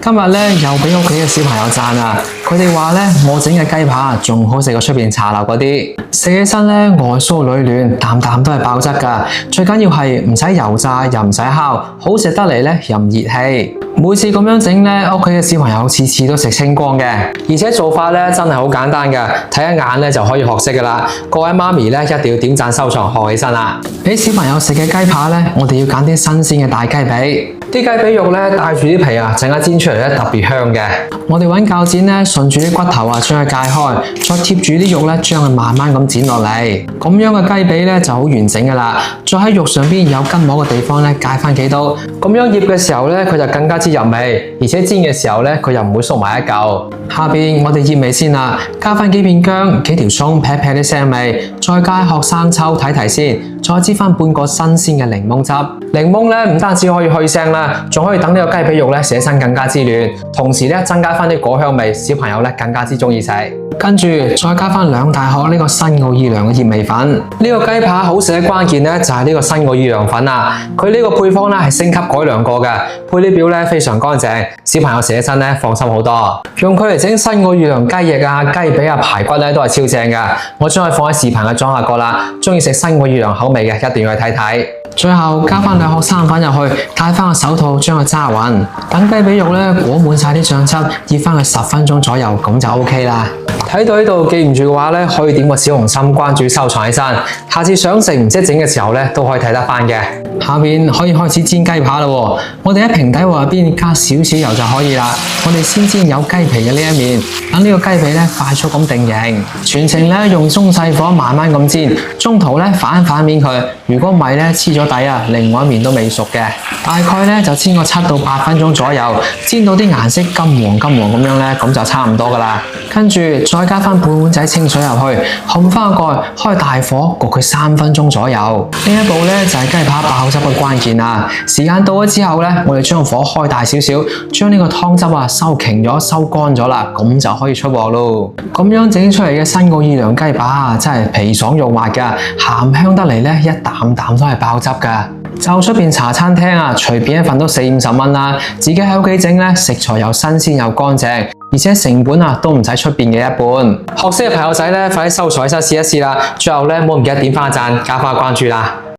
今日咧又俾屋企嘅小朋友讚啊！佢哋話咧我整嘅雞扒仲好食過出邊茶樓嗰啲，食起身咧外酥裏嫩，啖啖都係爆汁噶。最緊要係唔使油炸又唔使烤，好食得嚟咧又唔熱氣。每次咁樣整咧，屋企嘅小朋友次次都食清光嘅，而且做法咧真係好簡單嘅，睇一眼咧就可以學識噶啦。各位媽咪咧一定要點讚收藏學起身啦！俾小朋友食嘅雞扒咧，我哋要揀啲新鮮嘅大雞髀。啲雞髀肉咧帶住啲皮啊，陣間煎出嚟咧特別香嘅。我哋揾鉸剪咧順住啲骨頭啊，將佢解開，再貼住啲肉咧，將佢慢慢咁剪落嚟。咁樣嘅雞髀咧就好完整噶啦。再喺肉上邊有筋膜嘅地方咧，解翻幾刀。咁樣醃嘅時候咧，佢就更加之入味，而且煎嘅時候咧，佢又唔會縮埋一嚿。下邊我哋醃味先啦，加翻幾片薑、幾條蔥，劈劈啲腥味，再加一殼生抽提提先，再擠翻半個新鮮嘅檸檬汁。檸檬咧唔單止可以去腥啦，仲可以等呢個雞髀肉咧寫身更加之嫩，同時咧增加翻啲果香味，小朋友咧更加之中意食。跟住再加翻2大殼呢個新奧爾良嘅熱味粉。呢個雞扒好食嘅關鍵咧就係呢個新奧爾良粉啦。佢呢個配方咧係升級改良過嘅，配料表咧非常乾淨，小朋友食起身咧放心好多。用佢嚟整新奧爾良雞翼啊、雞髀啊、排骨咧都係超正㗎。我將佢放喺視頻嘅裝下角啦，中意食新奧爾良口味嘅一定要去睇睇。最後加翻2殼生粉入去，戴翻個手套將佢揸勻。等雞髀肉咧裹滿晒啲醬汁，醃翻佢10分鐘左右，咁就 OK 啦。睇到呢度記唔住嘅話咧，可以點個小紅心關注收藏起身，下次想食唔識整嘅時候咧都可以睇得翻嘅。下面可以開始煎雞扒啦喎，我哋喺平底鑊入邊加少少油就可以啦。我哋先煎有雞皮嘅呢一面，等呢個雞髀咧快速咁定型，全程咧用中細火慢慢咁煎，中途咧反面佢，如果唔係咧黐咗底啊，另外一面都未熟嘅。大概咧就煎個7到8分鐘左右，煎到啲顏色金黃咁樣咧，咁就差唔多噶啦。跟住再加翻半碗仔清水入去，冚翻個蓋，開大火焗佢3分鐘左右。呢一步咧就係雞扒爆汁嘅關鍵啦。時間到咗之後咧，我哋將火開大少少，將呢個湯汁啊收瓊咗、收乾咗啦，咁就可以出鑊咯。咁樣整出嚟嘅新奧爾良雞扒啊，真係皮爽肉滑噶，鹹香得嚟咧，一啖啖都係爆汁噶。就出邊茶餐廳啊，隨便一份都40-50蚊啦。自己喺屋企整咧，食材又新鮮又乾淨，而且成本啊都唔使出邊嘅一半。學識嘅朋友仔咧，快啲收藏起身試一試啦。最後咧，唔好唔記得點翻個讚，加翻個關注啦。